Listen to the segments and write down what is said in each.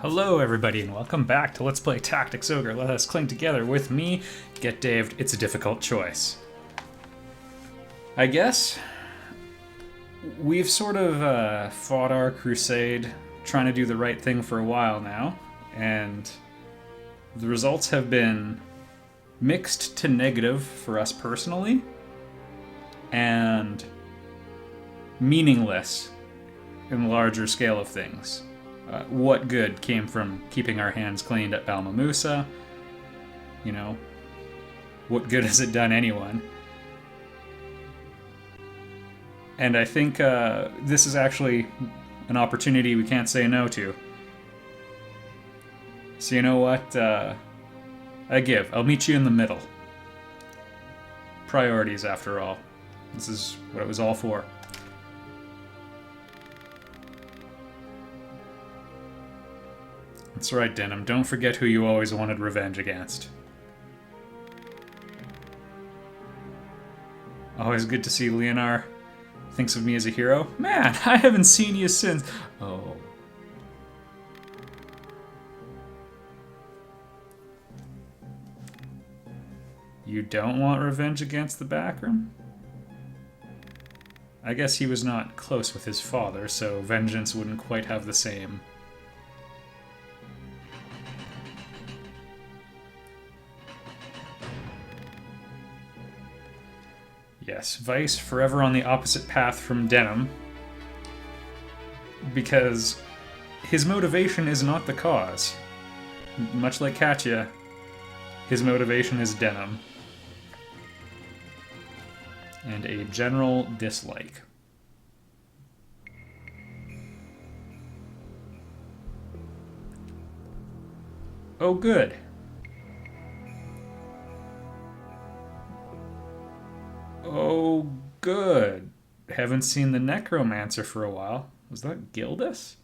Hello everybody and welcome back to Let's Play Tactics Ogre. Let us cling together with me. Get Daved, it's a difficult choice. I guess we've sort of fought our crusade trying to do the right thing for a while now, and the results have been mixed to negative for us personally, and meaningless in the larger scale of things. What good came from keeping our hands cleaned at Balmamusa? You know, what good has it done anyone? And I think this is actually an opportunity we can't say no to. So you know what? I'll meet you in the middle. Priorities, after all. This is what it was all for. That's right, Denam. Don't forget who you always wanted revenge against. Always good to see Leonar thinks of me as a hero. Man, I haven't seen you since... Oh. You don't want revenge against the bakram? I guess he was not close with his father, so vengeance wouldn't quite have the same... Yes, Vice forever on the opposite path from Denam, because his motivation is not the cause. Much like Katya, his motivation is Denam. And a general dislike. Oh, good. Oh, good. Haven't seen the Necromancer for a while. Was that Gildas?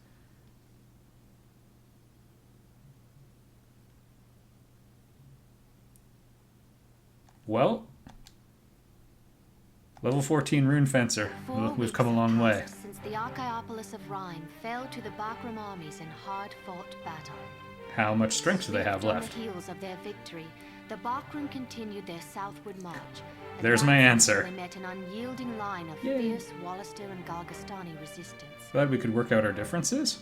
Well, level 14 Rune Fencer. We've come a long way. Since the Archaeopolis of Rhine fell to the bakram armies in hard-fought battle. How much strength do they have left? On the heels of their victory, the bakram continued their southward march. There's my answer. They met an unyielding line of fierce Wallister and Gargastani resistance. Glad we could work out our differences.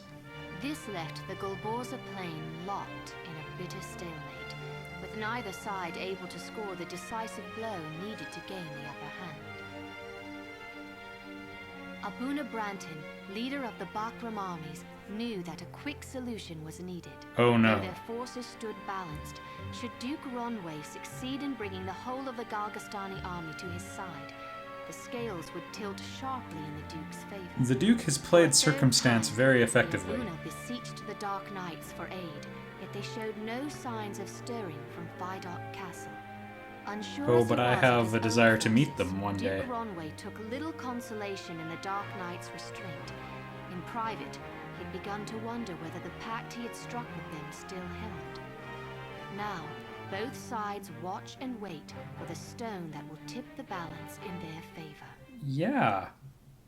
This left the Golborza plain locked in a bitter stalemate, with neither side able to score the decisive blow needed to gain the upper hand. Abuna Branton, leader of the bakram armies, knew that a quick solution was needed. Oh no. Though their forces stood balanced, should Duke Ronway succeed in bringing the whole of the Gargastani army to his side, the scales would tilt sharply in the Duke's favor. The Duke has played circumstance very effectively. Abuna beseeched the Dark Knights for aid, yet they showed no signs of stirring from Vidocq Castle. Unsure Oh, as but he I was have of his a own desire to meet forces, them one day. Duke Ronway took little consolation in the Dark Knight's restraint. In private, he'd begun to wonder whether the pact he had struck with them still held. Now, both sides watch and wait for the stone that will tip the balance in their favor. Yeah.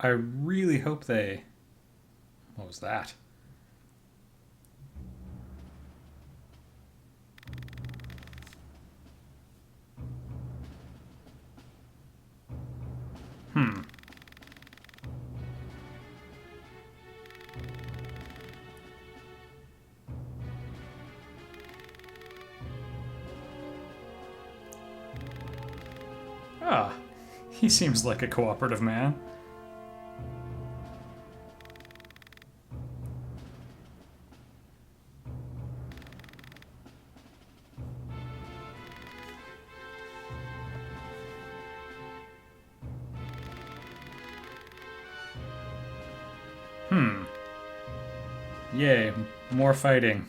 I really hope they... What was that? Ah, he seems like a cooperative man. Yay, more fighting.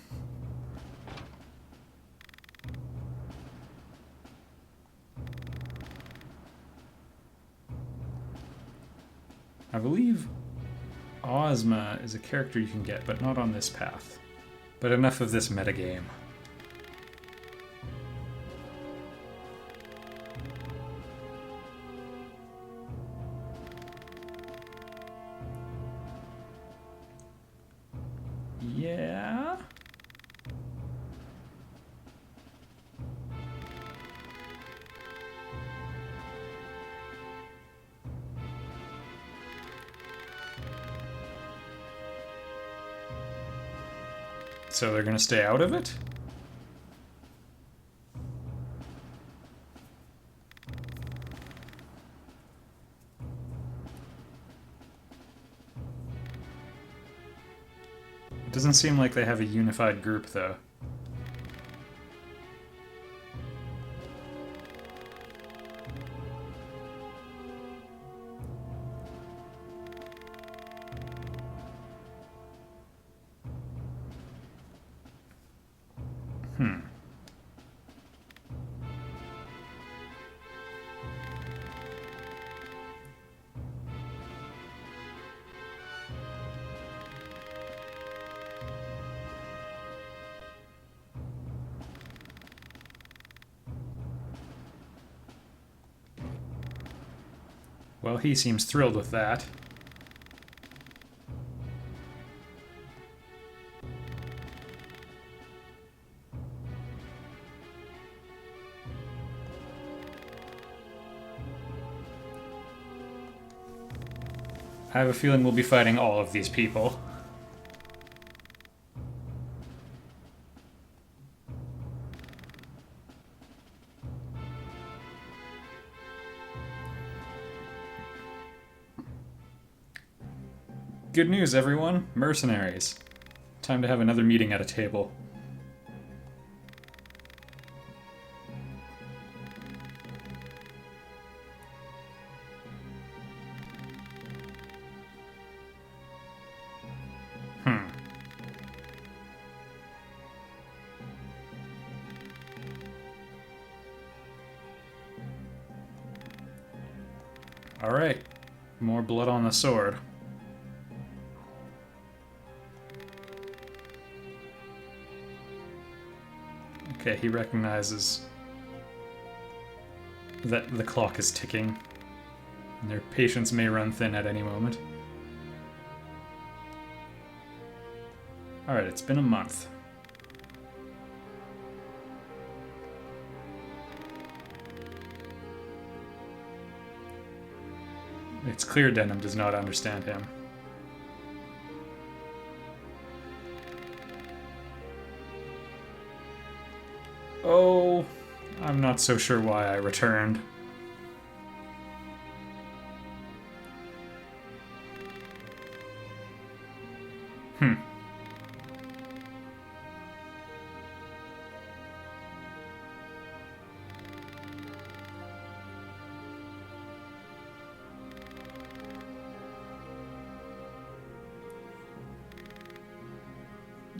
I believe Ozma is a character you can get, but not on this path. But enough of this metagame. Yeah? So they're gonna stay out of it? It doesn't seem like they have a unified group, though. Well, he seems thrilled with that. I have a feeling we'll be fighting all of these people. Good news, everyone. Mercenaries. Time to have another meeting at a table. Alright. More blood on the sword. Okay, he recognizes that the clock is ticking, and their patience may run thin at any moment. Alright, it's been a month. It's clear Denam does not understand him. Oh, I'm not so sure why I returned.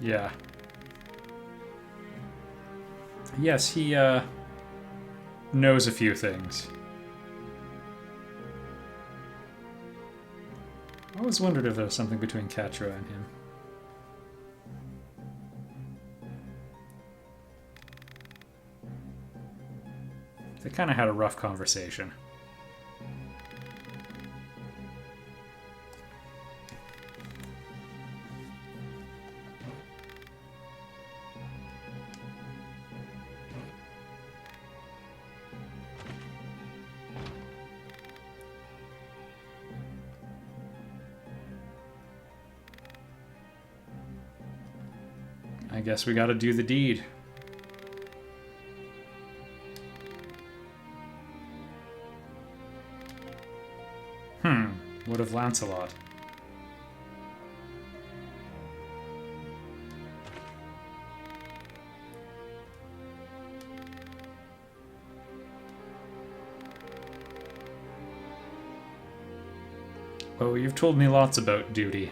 Yeah. Yes, he, knows a few things. I always wondered if there was something between Catra and him. They kind of had a rough conversation. I guess we gotta do the deed. What of Lancelot? Oh, you've told me lots about duty.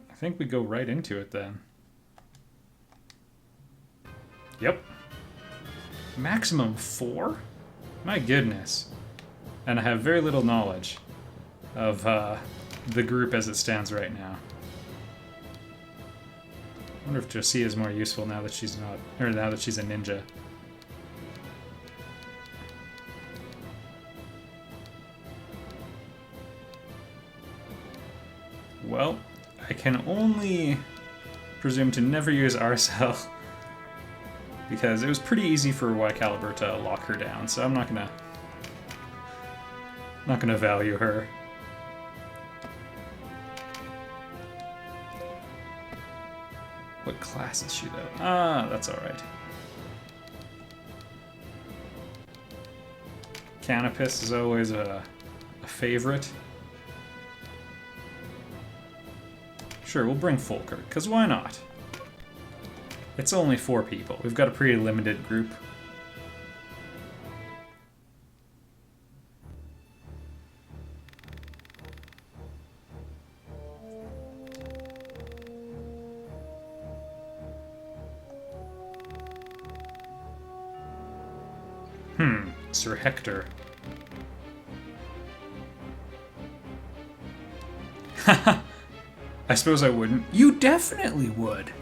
I think we go right into it then. Yep. Maximum 4? My goodness. And I have very little knowledge of the group as it stands right now. I wonder if Josie is more useful now that she's not, or now that she's a ninja. Well, I can only presume to never use Arcel because it was pretty easy for Y Caliber to lock her down, so I'm not gonna value her. What class is she, though? Ah, that's alright. Canopus is always a favorite. Sure, we'll bring Folkert, because why not? It's only 4 people. We've got a pretty limited group. Sir Hector. I suppose I wouldn't. You definitely would.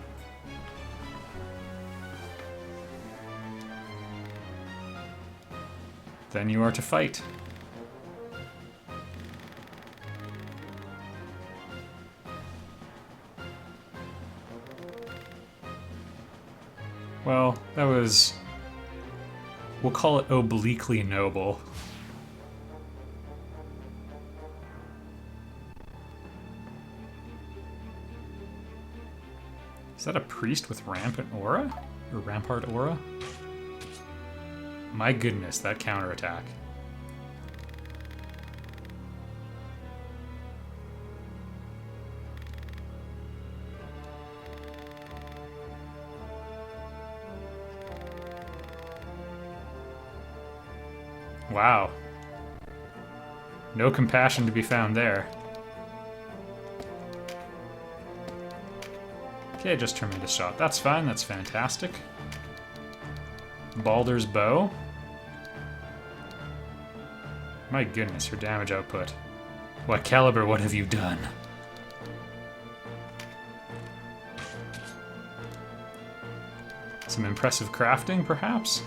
Then you are to fight. Well, that was... we'll call it obliquely noble. Is that a priest with rampant aura? Or rampart aura? My goodness, that counterattack. Wow. No compassion to be found there. Okay, just tremendous shot. That's fine, that's fantastic. Baldur's Bow. My goodness, her damage output. What caliber, what have you done? Some impressive crafting, perhaps?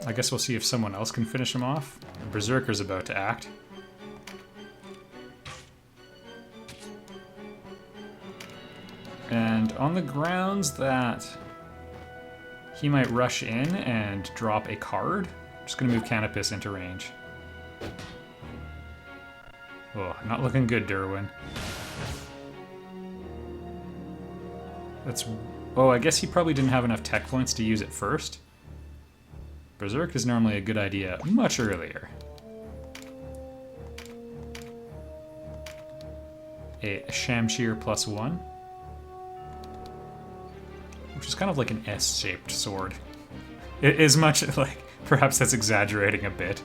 I guess we'll see if someone else can finish him off. Berserker's about to act. And on the grounds that he might rush in and drop a card, I'm just going to move Canopus into range. Oh, not looking good, Derwin. That's... oh, I guess he probably didn't have enough tech points to use it first. Berserk is normally a good idea much earlier. A Shamshir +1. Which is kind of like an S-shaped sword. It is much like... perhaps that's exaggerating a bit.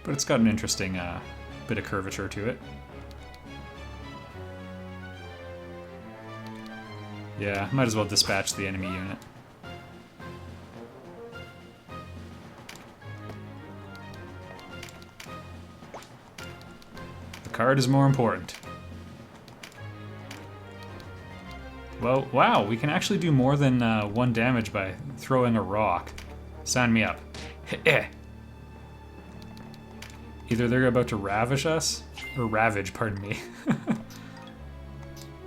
But it's got an interesting bit of curvature to it. Yeah, might as well dispatch the enemy unit. The card is more important. Well, wow, we can actually do more than 1 damage by throwing a rock. Sign me up. Either they're about to ravish us, or ravage, pardon me.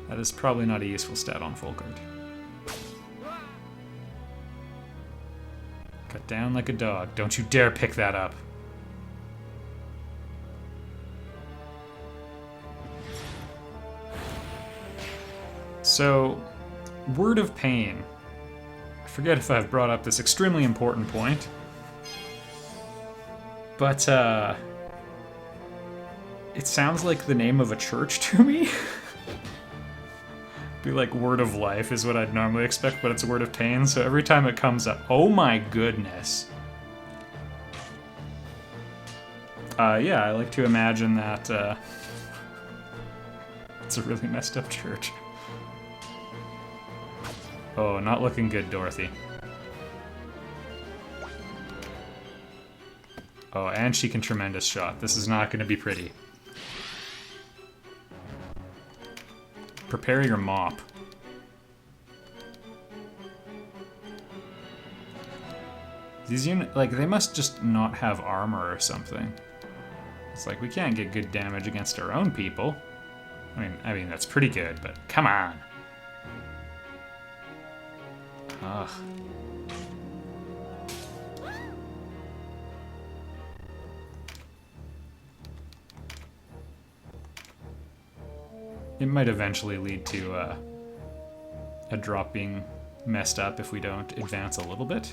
That is probably not a useful stat on Folkert. Cut down like a dog. Don't you dare pick that up. So, Word of Pain. I forget if I've brought up this extremely important point. But, it sounds like the name of a church to me. Be like Word of Life is what I'd normally expect, but it's Word of Pain, so every time it comes up, oh my goodness. Yeah, I like to imagine that, it's a really messed up church. Oh, not looking good, Dorothy. Oh, and she can tremendous shot. This is not going to be pretty. Prepare your mop. These units, like, they must just not have armor or something. It's like, we can't get good damage against our own people. I mean, that's pretty good, but come on. Ugh. It might eventually lead to a drop being messed up if we don't advance a little bit.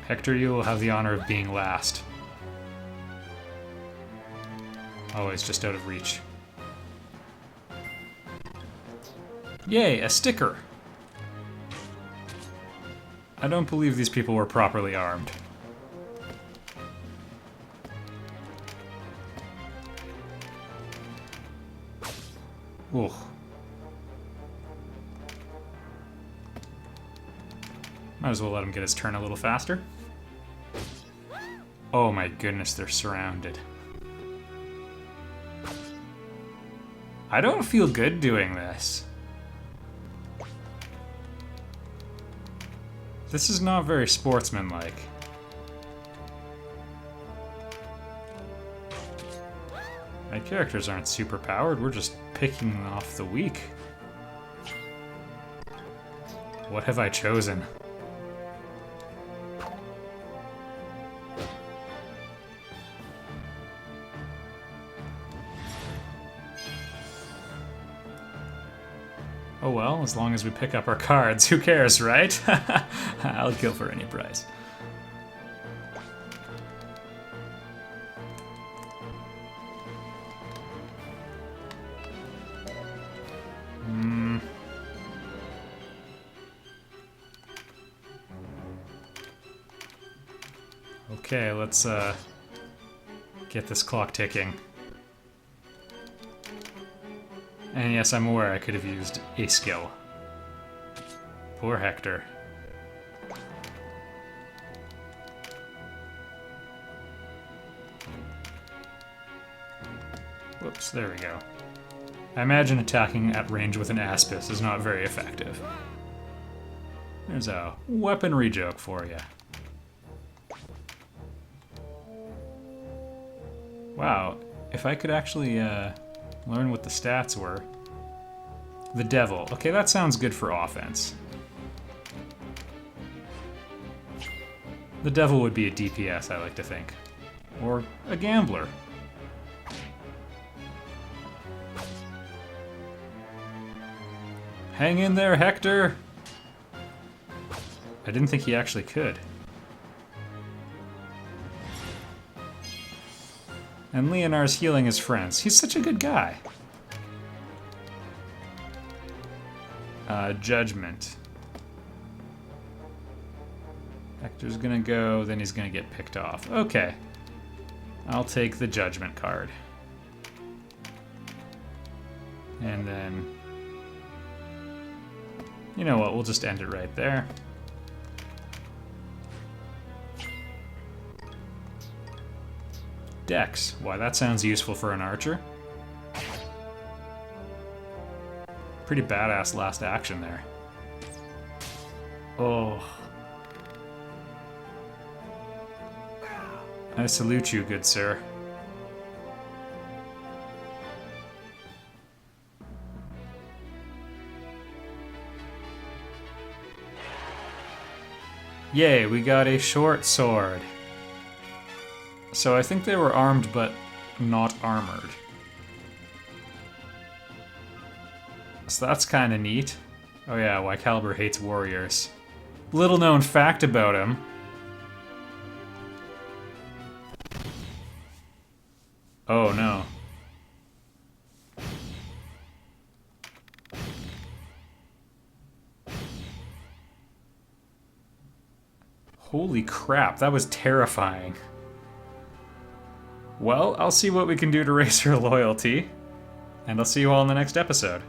Hector, you will have the honor of being last. Always just out of reach. Yay, a sticker! I don't believe these people were properly armed. Ugh. Might as well let him get his turn a little faster. Oh my goodness, they're surrounded. I don't feel good doing this. This is not very sportsmanlike. My characters aren't super powered, we're just picking off the weak. What have I chosen? Oh well, as long as we pick up our cards, who cares, right? I'll kill for any price. Okay, let's get this clock ticking. And yes, I'm aware I could have used a skill. Poor Hector. Whoops, there we go. I imagine attacking at range with an Aspis is not very effective. There's a weaponry joke for you. Wow, if I could actually learn what the stats were. The Devil. Okay, that sounds good for offense. The Devil would be a DPS, I like to think. Or a Gambler. Hang in there, Hector! I didn't think he actually could. And Leonar's healing his friends. He's such a good guy. Judgment. Hector's gonna go, then he's gonna get picked off. Okay. I'll take the Judgment card. And then... you know what, we'll just end it right there. Dex. Why, that sounds useful for an archer. Pretty badass last action there. Oh. I salute you, good sir. Yay, we got a short sword. So I think they were armed, but not armored. So that's kind of neat. Oh yeah, why Caliber hates warriors. Little known fact about him. Oh no. Holy crap, that was terrifying. Well, I'll see what we can do to raise her loyalty, and I'll see you all in the next episode.